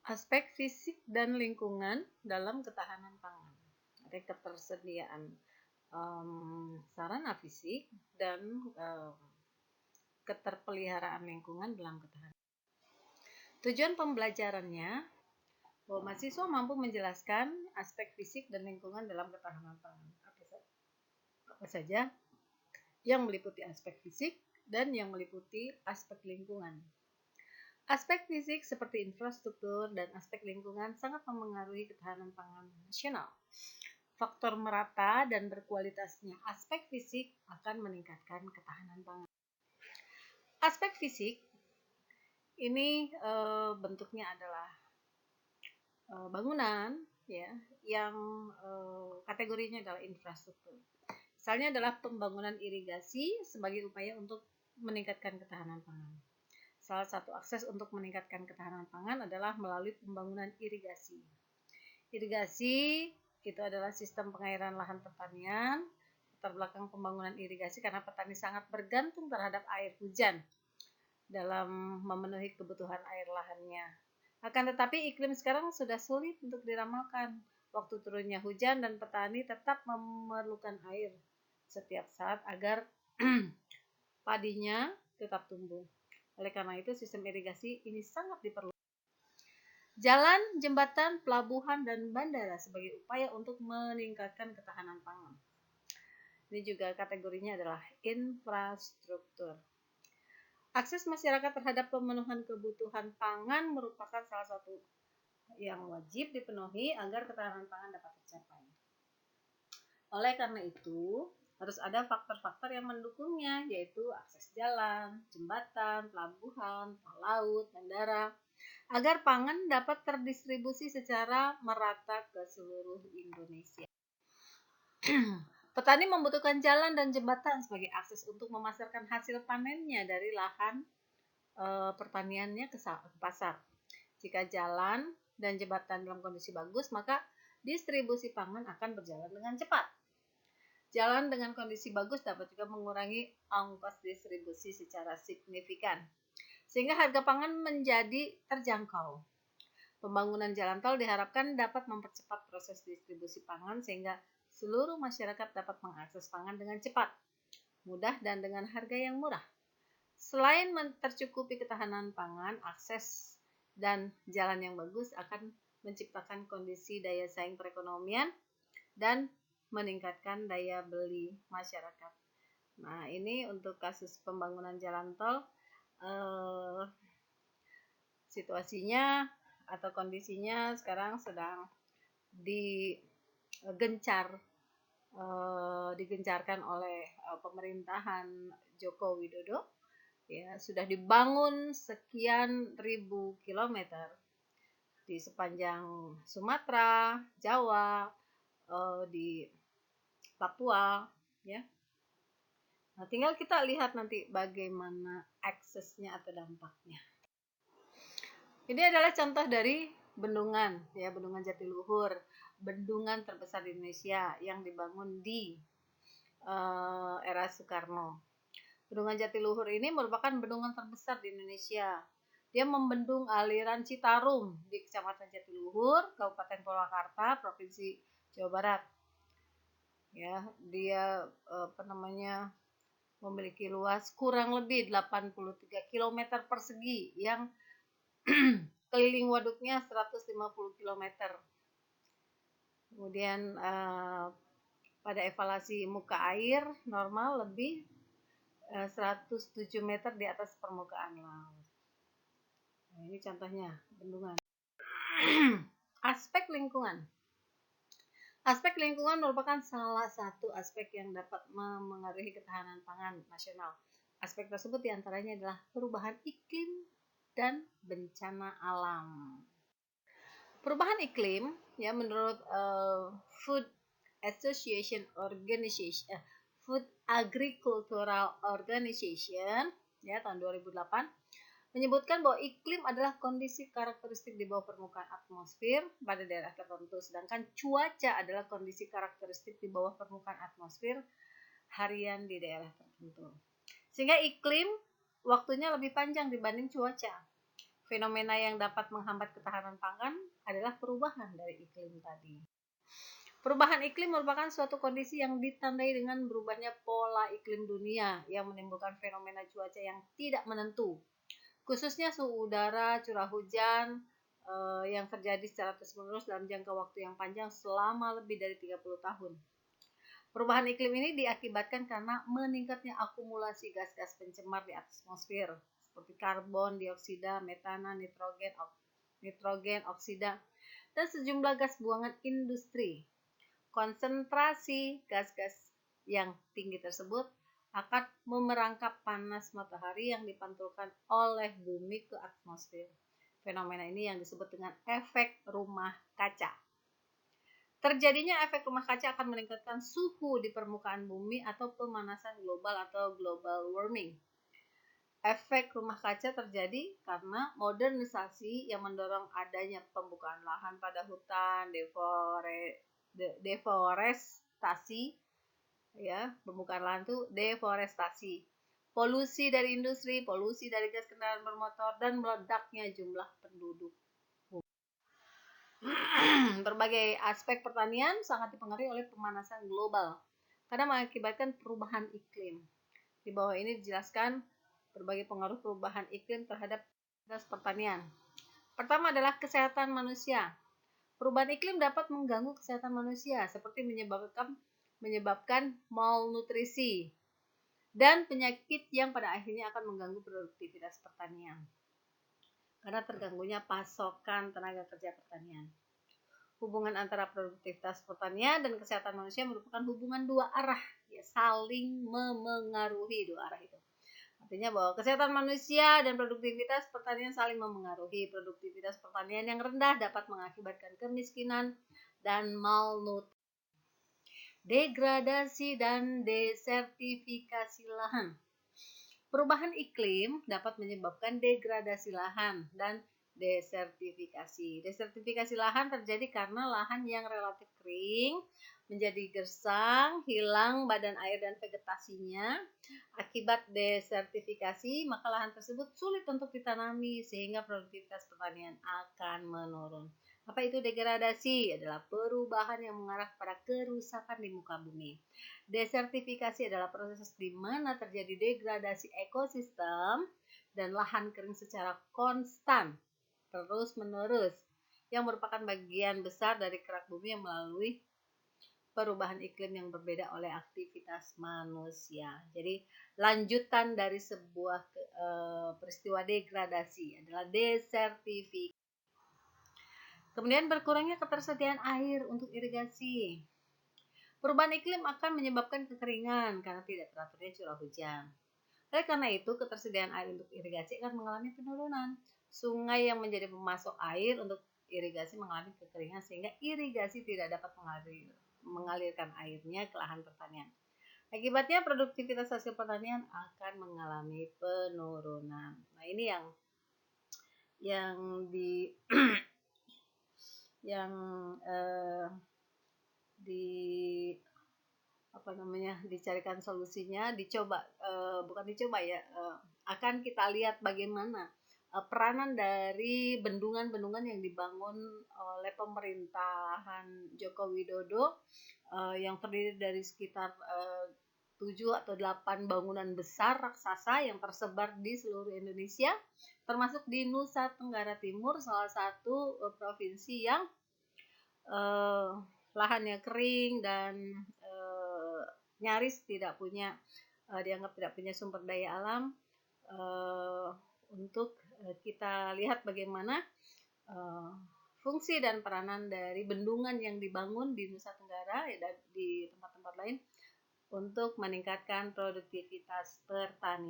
Aspek fisik dan lingkungan dalam ketahanan pangan. Ada ketersediaan sarana fisik dan keterpeliharaan lingkungan dalam ketahanan. Tujuan pembelajarannya bahwa mahasiswa mampu menjelaskan aspek fisik dan lingkungan dalam ketahanan pangan. Apa saja yang meliputi aspek fisik dan yang meliputi aspek lingkungan. Aspek fisik seperti infrastruktur dan aspek lingkungan sangat memengaruhi ketahanan pangan nasional. Faktor merata dan berkualitasnya aspek fisik akan meningkatkan ketahanan pangan. Aspek fisik ini bentuknya adalah bangunan ya yang kategorinya adalah infrastruktur. Misalnya adalah pembangunan irigasi sebagai upaya untuk meningkatkan ketahanan pangan. Salah satu akses untuk meningkatkan ketahanan pangan adalah melalui pembangunan irigasi. Irigasi itu adalah sistem pengairan lahan pertanian. Latar belakang pembangunan irigasi karena petani sangat bergantung terhadap air hujan dalam memenuhi kebutuhan air lahannya. Akan tetapi iklim sekarang sudah sulit untuk diramalkan. Waktu turunnya hujan dan petani tetap memerlukan air setiap saat agar padinya tetap tumbuh. Oleh karena itu sistem irigasi ini sangat diperlukan. Jalan, jembatan, pelabuhan, dan bandara sebagai upaya untuk meningkatkan ketahanan pangan. Ini juga kategorinya adalah infrastruktur. Akses masyarakat terhadap pemenuhan kebutuhan pangan merupakan salah satu yang wajib dipenuhi agar ketahanan pangan dapat tercapai. Oleh karena itu, harus ada faktor-faktor yang mendukungnya, yaitu akses jalan, jembatan, pelabuhan, tol laut, bandara, agar pangan dapat terdistribusi secara merata ke seluruh Indonesia. Petani membutuhkan jalan dan jembatan sebagai akses untuk memasarkan hasil panennya dari lahan pertaniannya ke pasar. Jika jalan dan jembatan dalam kondisi bagus, maka distribusi pangan akan berjalan dengan cepat. Jalan dengan kondisi bagus dapat juga mengurangi ongkos distribusi secara signifikan, sehingga harga pangan menjadi terjangkau. Pembangunan jalan tol diharapkan dapat mempercepat proses distribusi pangan sehingga seluruh masyarakat dapat mengakses pangan dengan cepat, mudah, dan dengan harga yang murah. Selain tercukupi ketahanan pangan, akses dan jalan yang bagus akan menciptakan kondisi daya saing perekonomian dan meningkatkan daya beli masyarakat. Nah, ini untuk kasus pembangunan jalan tol, situasinya atau kondisinya sekarang sedang digencarkan oleh pemerintahan Joko Widodo. Ya, sudah dibangun sekian ribu kilometer di sepanjang Sumatera, Jawa, di Papua, ya. Nah, tinggal kita lihat nanti bagaimana aksesnya atau dampaknya. Ini adalah contoh dari bendungan, ya, Bendungan Jatiluhur, bendungan terbesar di Indonesia yang dibangun di era Soekarno. Bendungan Jatiluhur ini merupakan bendungan terbesar di Indonesia. Dia membendung aliran Citarum di Kecamatan Jatiluhur, Kabupaten Purwakarta, Provinsi Jawa Barat. Ya, dia memiliki luas kurang lebih 83 km persegi yang keliling waduknya 150 km. Kemudian pada evaluasi muka air normal lebih 107 meter di atas permukaan laut. Nah, ini contohnya bendungan. Aspek lingkungan. Aspek lingkungan merupakan salah satu aspek yang dapat memengaruhi ketahanan pangan nasional. Aspek tersebut diantaranya adalah perubahan iklim dan bencana alam. Perubahan iklim, ya, menurut Food Association Organization, Food Agricultural Organization, ya, tahun 2008, menyebutkan bahwa iklim adalah kondisi karakteristik di bawah permukaan atmosfer pada daerah tertentu, sedangkan cuaca adalah kondisi karakteristik di bawah permukaan atmosfer harian di daerah tertentu. Sehingga iklim waktunya lebih panjang dibanding cuaca. Fenomena yang dapat menghambat ketahanan pangan adalah perubahan dari iklim tadi. Perubahan iklim merupakan suatu kondisi yang ditandai dengan berubahnya pola iklim dunia yang menimbulkan fenomena cuaca yang tidak menentu, khususnya suhu udara, curah hujan yang terjadi secara terus-menerus dalam jangka waktu yang panjang selama lebih dari 30 tahun. Perubahan iklim ini diakibatkan karena meningkatnya akumulasi gas-gas pencemar di atmosfer seperti karbon dioksida, metana, nitrogen oksida, dan sejumlah gas buangan industri. Konsentrasi gas-gas yang tinggi tersebut akan memerangkap panas matahari yang dipantulkan oleh bumi ke atmosfer. Fenomena ini yang disebut dengan efek rumah kaca. Terjadinya efek rumah kaca akan meningkatkan suhu di permukaan bumi atau pemanasan global atau global warming. Efek rumah kaca terjadi karena modernisasi yang mendorong adanya pembukaan lahan pada hutan, deforestasi, ya, pembukaan lahan itu deforestasi, polusi dari industri, polusi dari gas kendaraan bermotor, dan meledaknya jumlah penduduk. Berbagai aspek pertanian sangat dipengaruhi oleh pemanasan global karena mengakibatkan perubahan iklim. Di bawah ini dijelaskan berbagai pengaruh perubahan iklim terhadap pertanian. Pertama adalah kesehatan manusia. Perubahan iklim dapat mengganggu kesehatan manusia seperti menyebabkan malnutrisi dan penyakit yang pada akhirnya akan mengganggu produktivitas pertanian karena terganggunya pasokan tenaga kerja pertanian. Hubungan antara produktivitas pertanian dan kesehatan manusia merupakan hubungan dua arah, ya, saling memengaruhi dua arah itu. Artinya bahwa kesehatan manusia dan produktivitas pertanian saling memengaruhi. Produktivitas pertanian yang rendah dapat mengakibatkan kemiskinan dan malnutrisi. Degradasi dan desertifikasi lahan. Perubahan iklim dapat menyebabkan degradasi lahan dan desertifikasi. Desertifikasi lahan terjadi karena lahan yang relatif kering menjadi gersang, hilang badan air dan vegetasinya. Akibat desertifikasi, maka lahan tersebut sulit untuk ditanami sehingga produktivitas pertanian akan menurun. Apa itu degradasi? Adalah perubahan yang mengarah pada kerusakan di muka bumi. Desertifikasi adalah proses di mana terjadi degradasi ekosistem dan lahan kering secara konstan, terus-menerus, yang merupakan bagian besar dari kerak bumi yang melalui perubahan iklim yang berbeda oleh aktivitas manusia. Jadi lanjutan dari sebuah peristiwa degradasi adalah desertifikasi. Kemudian berkurangnya ketersediaan air untuk irigasi. Perubahan iklim akan menyebabkan kekeringan karena tidak teraturnya curah hujan. Oleh karena itu, ketersediaan air untuk irigasi akan mengalami penurunan. Sungai yang menjadi pemasok air untuk irigasi mengalami kekeringan sehingga irigasi tidak dapat mengalirkan airnya ke lahan pertanian. Akibatnya produktivitas hasil pertanian akan mengalami penurunan. Nah, ini yang dicarikan solusinya, akan kita lihat bagaimana peranan dari bendungan-bendungan yang dibangun oleh pemerintahan Joko Widodo yang terdiri dari sekitar 7 atau 8 bangunan besar raksasa yang tersebar di seluruh Indonesia, termasuk di Nusa Tenggara Timur, salah satu provinsi yang lahannya kering dan nyaris dianggap tidak punya sumber daya alam. Untuk kita lihat bagaimana fungsi dan peranan dari bendungan yang dibangun di Nusa Tenggara dan di tempat-tempat lain untuk meningkatkan produktivitas pertanian.